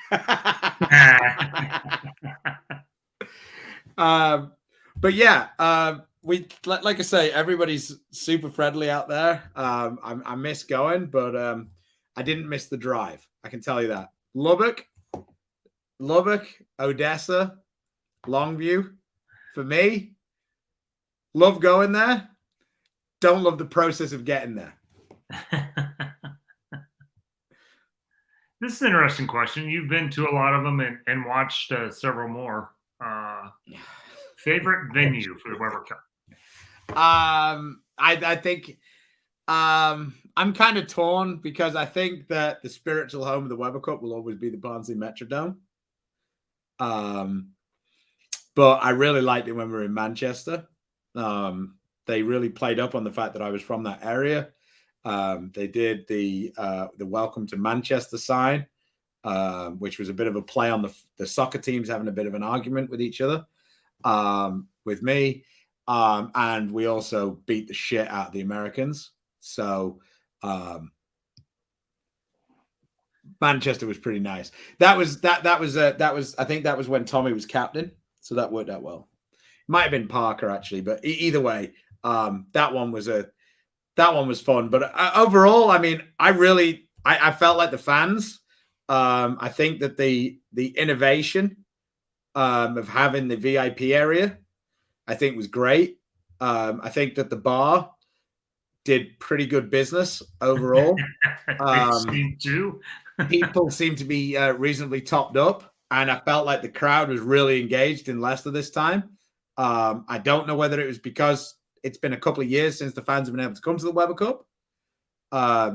But yeah, we like I say, everybody's super friendly out there. I miss going, but I didn't miss the drive. I can tell you that. Lubbock, Odessa, Longview. For me, love going there. Don't love the process of getting there. This is an interesting question. You've been to a lot of them and watched several more. Favorite venue for the Weber Cup? I think I'm kind of torn because I think that the spiritual home of the Weber Cup will always be the Barnzy Metrodome. But I really liked it when we were in Manchester. They really played up on the fact that I was from that area. They did the Welcome to Manchester sign, which was a bit of a play on the soccer teams having a bit of an argument with each other, with me. And we also beat the shit out of the Americans. So Manchester was pretty nice. That was I think that was when Tommy was captain. So that worked out well. Might have been Parker actually, but either way, that one was fun. But overall, I mean, I felt like the fans. I think that the innovation of having the VIP area, I think was great. I think that the bar did pretty good business overall. People seem to be reasonably topped up. And I felt like the crowd was really engaged in Leicester this time. I don't know whether it was because it's been a couple of years since the fans have been able to come to the Weber Cup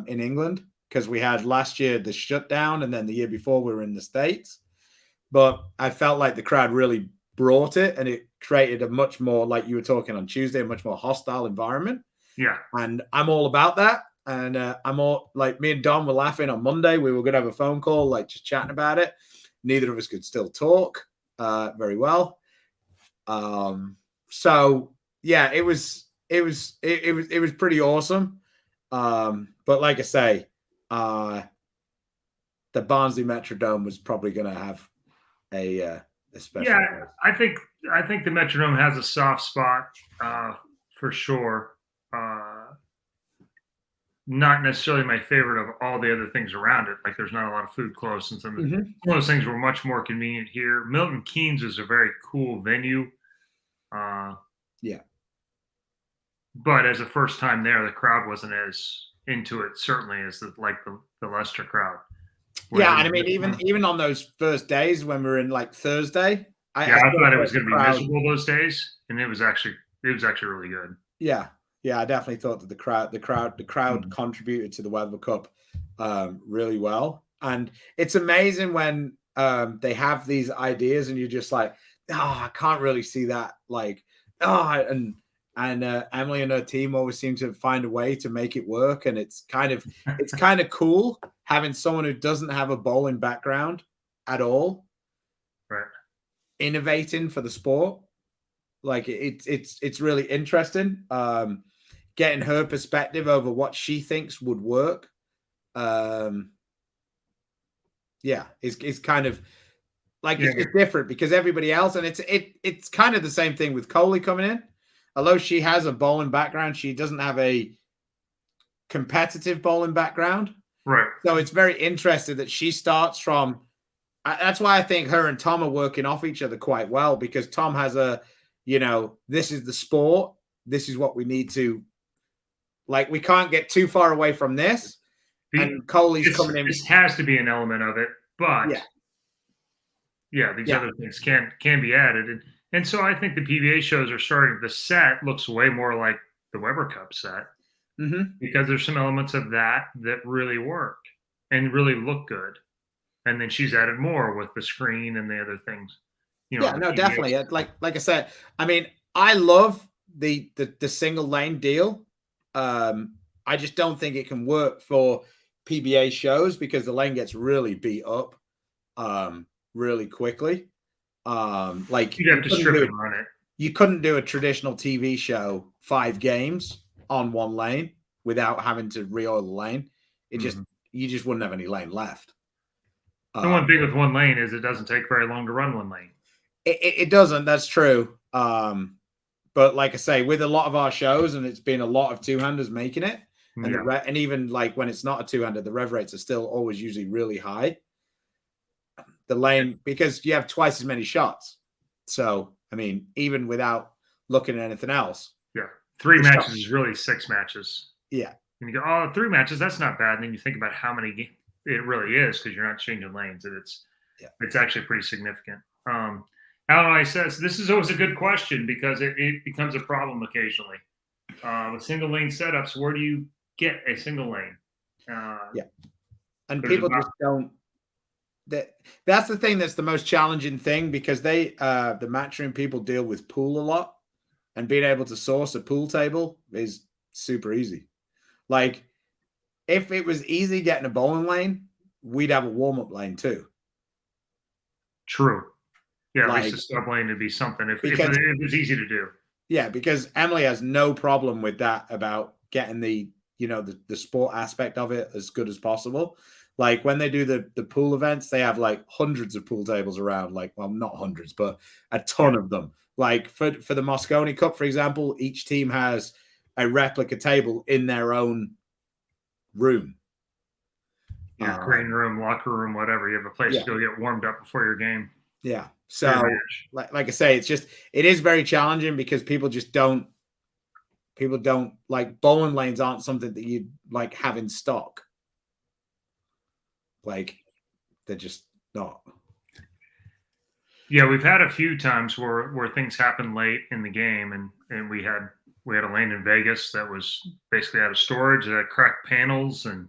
in England, because we had last year the shutdown and then the year before we were in the States. But I felt like the crowd really brought it, and it created a much more, like you were talking on Tuesday, a much more hostile environment. Yeah. And I'm all about that. And I'm all like, me and Don were laughing on Monday. We were going to have a phone call, like just chatting about it. Neither of us could still talk very well. So yeah, it was pretty awesome. But like I say, the Barnsley Metrodome was probably going to have a special. Yeah, I think the Metrodome has a soft spot for sure. Not necessarily my favorite of all the other things around it. Like there's not a lot of food close, and some of those things were much more convenient here. Milton Keynes is a very cool venue. Yeah. But as a first time there, the crowd wasn't as into it, certainly, as the Leicester crowd. Yeah, and I mean, even on those first days when we were in like Thursday, I thought it was going to be miserable those days, and it was actually really good. Yeah, I definitely thought that the crowd contributed to the Weber Cup really well. And it's amazing when they have these ideas, and you're just like, oh, I can't really see that. Like, oh, and Emily and her team always seem to find a way to make it work, and it's kind of cool having someone who doesn't have a bowling background at all, right, innovating for the sport. Like it's really interesting. Getting her perspective over what she thinks would work. Yeah, it's kind of like it's different because everybody else, and it's kind of the same thing with Coley coming in. Although she has a bowling background, she doesn't have a competitive bowling background. Right. So it's very interesting that she starts from. That's why I think her and Tom are working off each other quite well, because Tom has a, this is the sport. This is what we need to, like, we can't get too far away from this. And Coley's coming in. This has to be an element of it, but these other things can be added. And so I think the PBA shows are starting. The set looks way more like the Weber Cup set because there's some elements of that really work and really look good. And then she's added more with the screen and the other things. No, definitely. Like I said, I mean, I love the single lane deal. I just don't think it can work for PBA shows because the lane gets really beat up really quickly. Like you'd have to strip and run it. You couldn't do a traditional TV show 5 games on one lane without having to re-oil the lane. You just wouldn't have any lane left. The one thing with one lane is it doesn't take very long to run one lane. It doesn't. That's true. But like I say, with a lot of our shows, and it's been a lot of two-handers making it, and and even like when it's not a two-hander, the rev rates are still always usually really high. The lane, because you have twice as many shots. So, I mean, even without looking at anything else. Yeah. 3 matches is really 6 matches. Yeah. And you go, 3 matches, that's not bad. And then you think about how many it really is because you're not changing lanes. And it's actually pretty significant. Alan says, this is always a good question because it becomes a problem occasionally. With single lane setups, where do you get a single lane? And people just don't. That's the thing that's the most challenging thing because the matchroom people deal with pool a lot, and being able to source a pool table is super easy. Like if it was easy getting a bowling lane, we'd have a warm-up lane too. True. Yeah, at least a stub lane would be something if it was easy to do. Yeah, because Emily has no problem with that about getting the sport aspect of it as good as possible. Like when they do the pool events, they have like hundreds of pool tables around, like, well, not hundreds, but a ton of them. Like for the Moscone Cup, for example, each team has a replica table in their own room. Yeah, green room, locker room, whatever. You have a place to go get warmed up before your game. Yeah. So like I say, it is very challenging because people don't like bowling lanes aren't something that you like have in stock. Like they're just not. Yeah, we've had a few times where things happen late in the game, and we had a lane in Vegas that was basically out of storage that had cracked panels and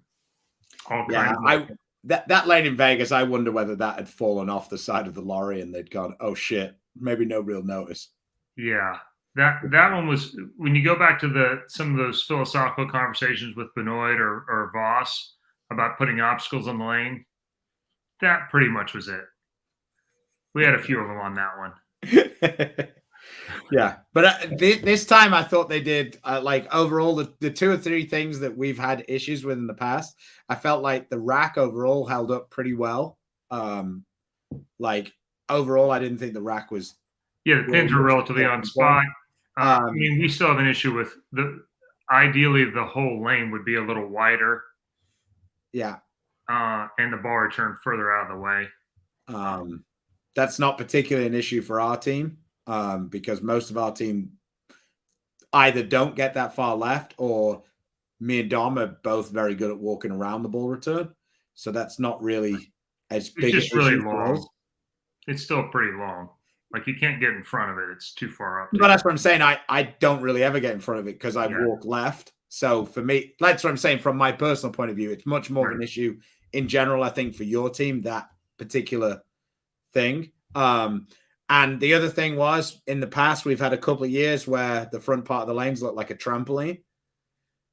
all kinds. That lane in Vegas, I wonder whether that had fallen off the side of the lorry and they'd gone, oh shit, maybe nobody will notice. Yeah, that one was when you go back to some of those philosophical conversations with Benoit or Voss about putting obstacles on the lane. That pretty much was it. We had a few of them on that one. Yeah, but this time I thought they did like overall the 2 or 3 things that we've had issues with in the past. I felt like the rack overall held up pretty well. Like overall, I didn't think the rack was. Yeah, the pins were relatively on spot. I mean, we still have an issue with ideally the whole lane would be a little wider. Yeah. And the ball return further out of the way. That's not particularly an issue for our team because most of our team either don't get that far left or me and Dom are both very good at walking around the ball return. So that's not really as big an issue really for us. It's still pretty long. Like you can't get in front of it. It's too far up. But that's what I'm saying. I don't really ever get in front of it because I walk left. So for me, that's what I'm saying from my personal point of view. It's much more of an issue in general, I think, for your team, that particular thing. And the other thing was, in the past, we've had a couple of years where the front part of the lanes looked like a trampoline.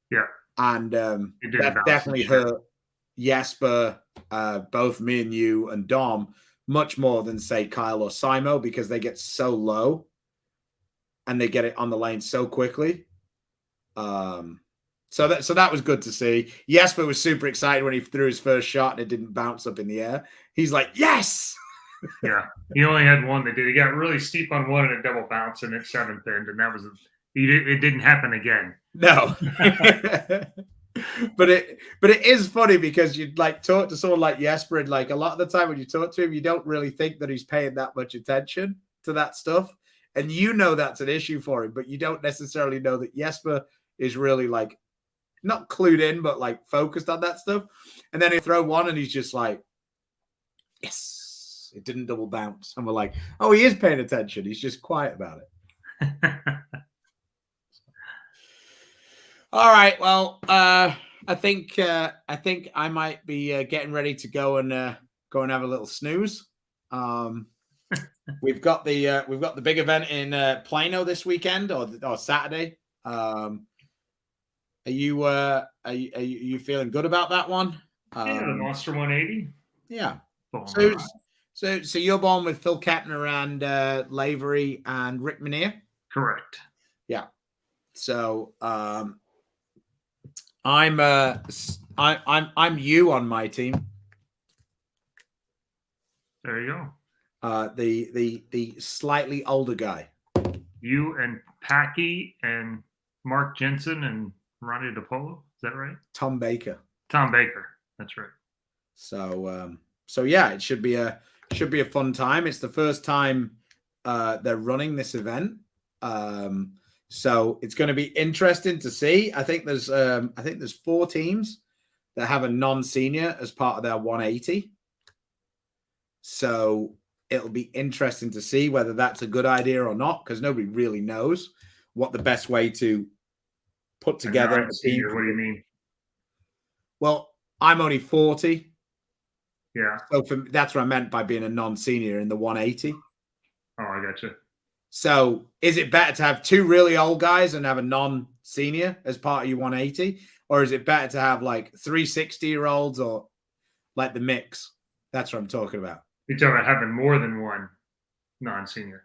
Yeah. And that definitely hurt Jesper, both me and you and Dom, much more than, say, Kyle or Simo, because they get so low and they get it on the lane so quickly. So that was good to see. Jesper was super excited when he threw his first shot and it didn't bounce up in the air. He's like, yes! Yeah, he only had one that did. He got really steep on one and a double bounce and it seventh end, and that was it didn't happen again. No. But it is funny because you'd like talk to someone like Jesper, and like a lot of the time when you talk to him, you don't really think that he's paying that much attention to that stuff. And you know that's an issue for him, but you don't necessarily know that Jesper is really like not clued in, but like focused on that stuff. And then he'll throw one and he's just like, yes. It didn't double bounce. And we're like, oh, he is paying attention. He's just quiet about it. All right. Well, I think I might be getting ready to go and have a little snooze. We've got the big event in Plano this weekend or Saturday. Are you feeling good about that one? Yeah, the Monster 180. Yeah. So you're born with Phil Kepner and Lavery and Rick Minear? Correct. Yeah. So I'm you on my team. There you go. The slightly older guy. You and Packy and Mark Jensen and Ronnie DePolo. Is that right? Tom Baker. That's right. So yeah, it should be a fun time. It's the first time they're running this event. So it's going to be interesting to see. I think there's 4 teams that have a non-senior as part of their 180. So it'll be interesting to see whether that's a good idea or not, because nobody really knows what the best way to put together a team. What do you mean? Well, I'm only 40. Yeah. So that's what I meant by being a non-senior in the 180. Oh, I gotcha. So is it better to have 2 really old guys and have a non-senior as part of your 180? Or is it better to have like 3 60-year-olds or like the mix? That's what I'm talking about. You're talking about having more than one non-senior.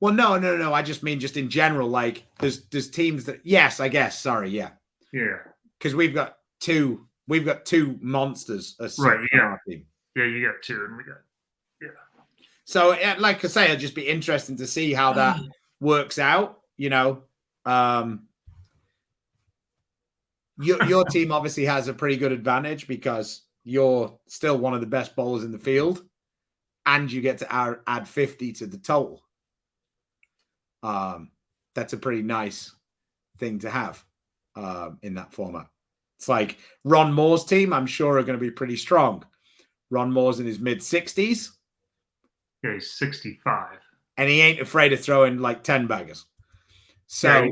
Well, no. I just mean just in general, like there's teams that, yes, I guess. Sorry. Yeah. Yeah. Because we've got two monsters. Right. Yeah. Yeah. You got 2 and we got, yeah. So like I say, it'll just be interesting to see how that works out. You know, your team obviously has a pretty good advantage because you're still one of the best bowlers in the field and you get to add 50 to the total. That's a pretty nice thing to have in that format. It's like Ron Moore's team, I'm sure, are going to be pretty strong. Ron Moore's in his mid-60s. Yeah, he's 65. And he ain't afraid of throwing like 10 baggers. So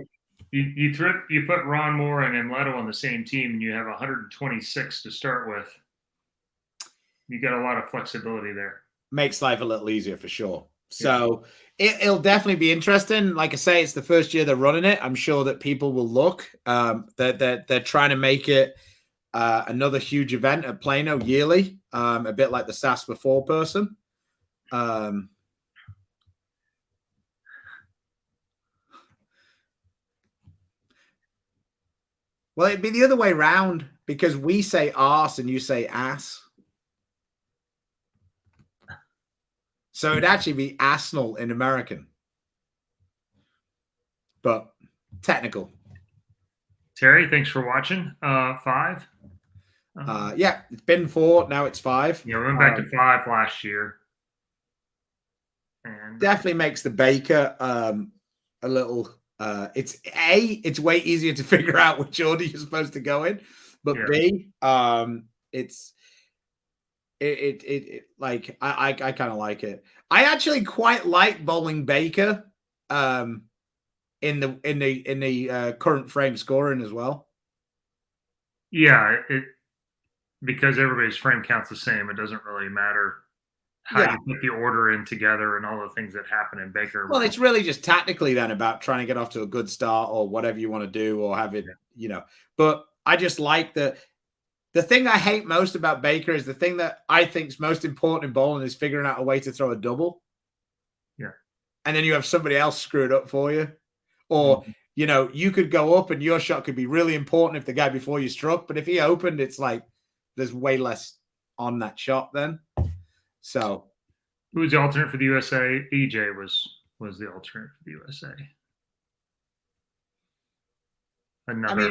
yeah, you put Ron Moore and Emleto on the same team and you have 126 to start with. You got a lot of flexibility there. Makes life a little easier for sure. So it'll definitely be interesting. Like I say, it's the first year they're running it. I'm sure that people will look. They're trying to make it another huge event at Plano yearly, a bit like the SASPA 4-person. Well, it'd be the other way around because we say arse and you say ass. So it'd actually be Arsenal in American. But technical. Terry, thanks for watching. 5. Yeah, it's been 4. Now it's 5. Yeah, we went back to 5 last year. And definitely makes the Baker a little. It's way easier to figure out which order you're supposed to go in, but yeah. B, it's like I kind of like it. I actually quite like bowling Baker in the current frame scoring as well. Yeah, because everybody's frame count's the same. It doesn't really matter how you put the order in together and all the things that happen in Baker. Well, it's really just tactically then about trying to get off to a good start or whatever you want to do or have it, But I just like the thing I hate most about Baker is the thing that I think is most important in bowling is figuring out a way to throw a double. Yeah. And then you have somebody else screw it up for you. Or, you could go up and your shot could be really important if the guy before you struck. But if he opened, it's like there's way less on that shot then. So, who was the alternate for the USA? EJ was the alternate for the USA. Another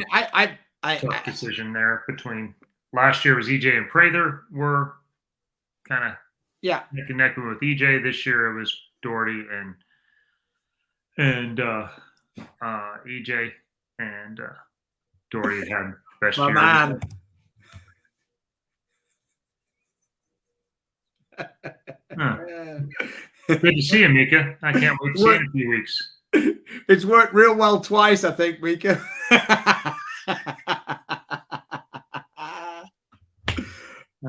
tough decision there between last year was EJ and Prather were kind of neck and neck with EJ. This year it was Doherty and EJ, and Doherty had best year. Man. Good to see you, Mika. I can't wait to see you in a few weeks. It's worked real well twice, I think, Mika.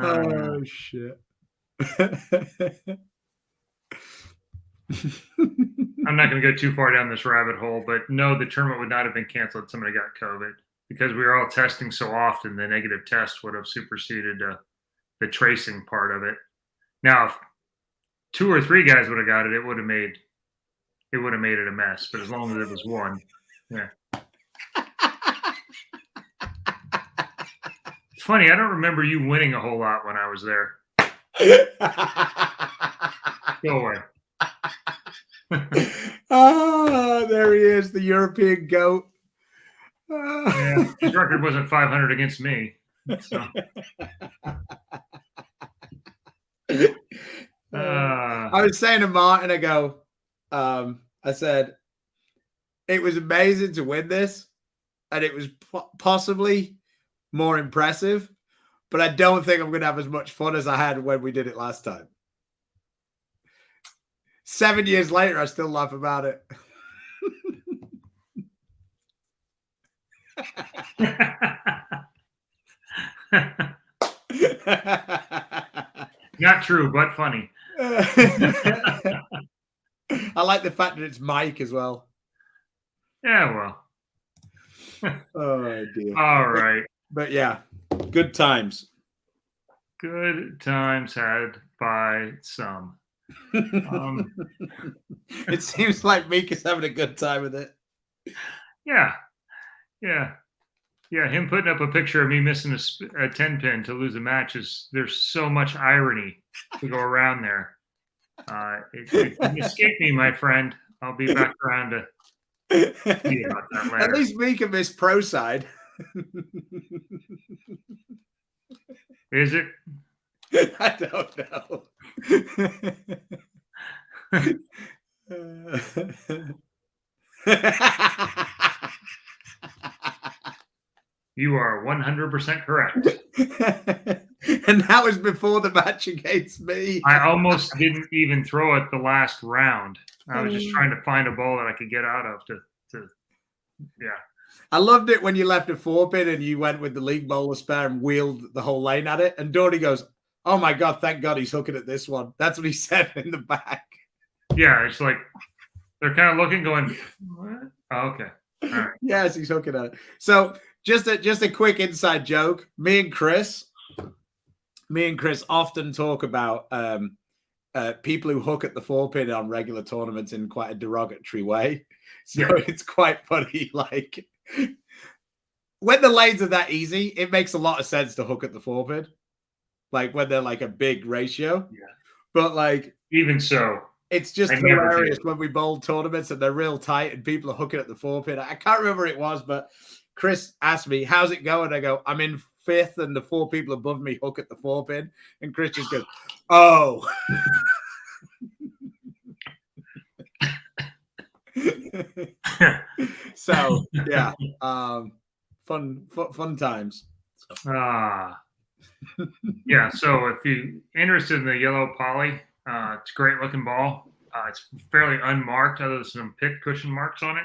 Oh, shit. I'm not going to go too far down this rabbit hole, but no, the tournament would not have been canceled if somebody got COVID because we were all testing so often. The negative test would have superseded the tracing part of it. Now, if 2 or 3 guys would have got it, it would have made it a mess. But as long as it was one, yeah. It's funny. I don't remember you winning a whole lot when I was there. Go away. Oh, there he is, the European GOAT. Yeah, his record wasn't 500 against me. So. I was saying to Martin, I said, it was amazing to win this, and it was possibly more impressive, but I don't think I'm going to have as much fun as I had when we did it last time. 7 years later, I still laugh about it. Not true, but funny. I like the fact that it's Mike as well. Yeah, well. Oh, dear. All right. But yeah, good times. Good times had by some. It seems like Mika's having a good time with it. Yeah. Him putting up a picture of me missing a 10 pin to lose a match there's so much irony to go around there. It escaped me, my friend. I'll be back around to see about that later. At least Mika missed pro side. Is it? I don't know. You are 100% correct. And that was before the match against me. I almost didn't even throw it the last round. I was just trying to find a ball that I could get out of to I loved it when you left a 4-pin and you went with the league bowler spare and wheeled the whole lane at it. And Doherty goes, "Oh my God, thank God he's hooking at this one." That's what he said in the back. Yeah, it's like they're kind of looking, going, "What?" Oh, okay. All right. Yes, he's hooking at it. So just a quick inside joke. Me and Chris often talk about people who hook at the 4-pin on regular tournaments in quite a derogatory way. So it's quite funny. Like when the lanes are that easy, it makes a lot of sense to hook at the 4-pin. Like when they're like a big ratio. Yeah. But like even so, it's just hilarious when we bowl tournaments and they're real tight and people are hooking at the 4-pin. I can't remember what it was, but Chris asked me, "How's it going?" I go, "I'm in 5th and the 4 people above me hook at the 4-pin." And Chris just goes, "Oh." So yeah, fun times. Yeah. So if you're interested in the yellow poly, it's a great looking ball. It's fairly unmarked, other than some pit cushion marks on it.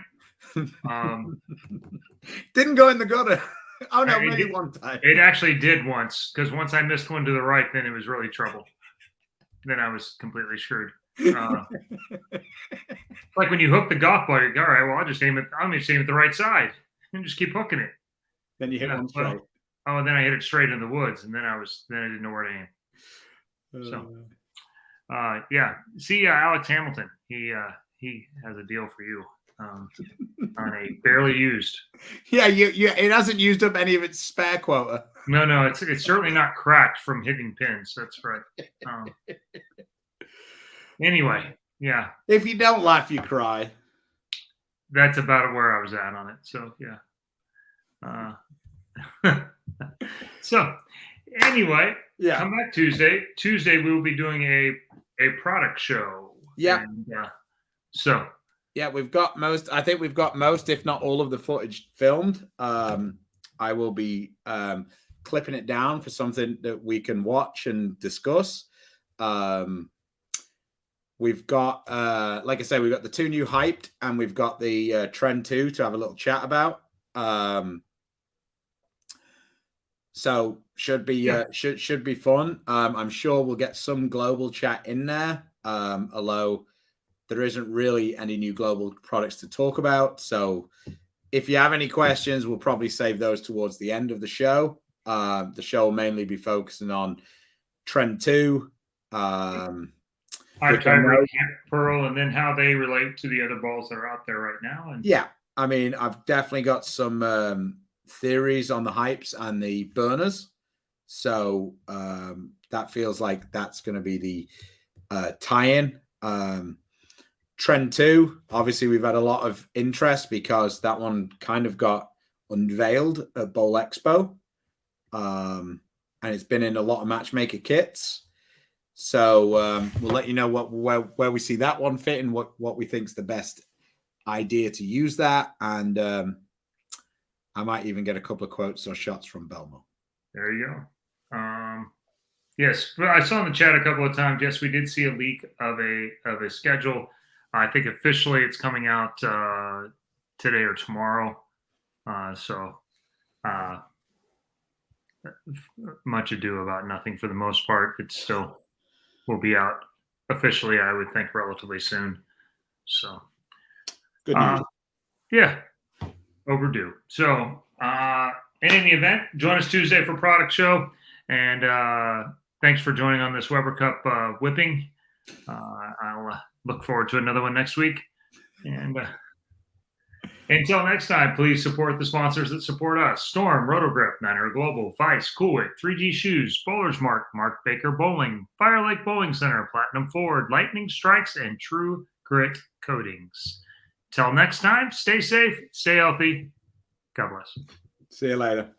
Didn't go in the gutter. Oh no, maybe one time. It actually did once, because once I missed one to the right, then it was really trouble. then I was completely screwed. Like when you hook the golf ball, you go, all right, well, I'm just aim at the right side and just keep hooking it. Then you hit one straight. Oh, and then I hit it straight in the woods, and then I didn't know where to aim. So, yeah. See, Alex Hamilton, he has a deal for you on a barely used. Yeah, it hasn't used up any of its spare quota. No, it's certainly not cracked from hitting pins. That's right. Anyway, yeah. If you don't laugh, you cry. That's about where I was at on it. So yeah. So anyway, yeah. Come back Tuesday. Tuesday we will be doing a product show. Yeah. And, so. Yeah, we've got most. I think we've got most, if not all, of the footage filmed. I will be clipping it down for something that we can watch and discuss. We've got, like I say, we've got the 2 new hyped, and we've got the Trend 2 to have a little chat about. So should be should be fun. I'm sure we'll get some global chat in there, although there isn't really any new global products to talk about. So if you have any questions, we'll probably save those towards the end of the show. The show will mainly be focusing on Trend 2. Pearl, and then how they relate to the other balls that are out there right now. And yeah, I mean, I've definitely got some theories on the hypes and the burners. So that feels like that's going to be the tie-in. Trend 2, obviously we've had a lot of interest because that one kind of got unveiled at Bowl Expo. And it's been in a lot of matchmaker kits. So we'll let you know where we see that one fit and what we think is the best idea to use that. And I might even get a couple of quotes or shots from Belmo. There you go. Yes, I saw in the chat a couple of times. Yes, we did see a leak of a schedule. I think officially it's coming out today or tomorrow. So much ado about nothing for the most part. It still will be out officially, I would think, relatively soon. So good news. Yeah, overdue. So in any event, join us Tuesday for Product Show. And thanks for joining on this Weber Cup whipping. I'll look forward to another one next week. And until next time, please support the sponsors that support us. Storm, Rotogrip, Niner Global, Vice, Coolwick, 3G Shoes, Bowler's Mark, Mark Baker Bowling, Fire Lake Bowling Center, Platinum Ford, Lightning Strikes, and True Grit Coatings. Till next time, stay safe, stay healthy. God bless. See you later.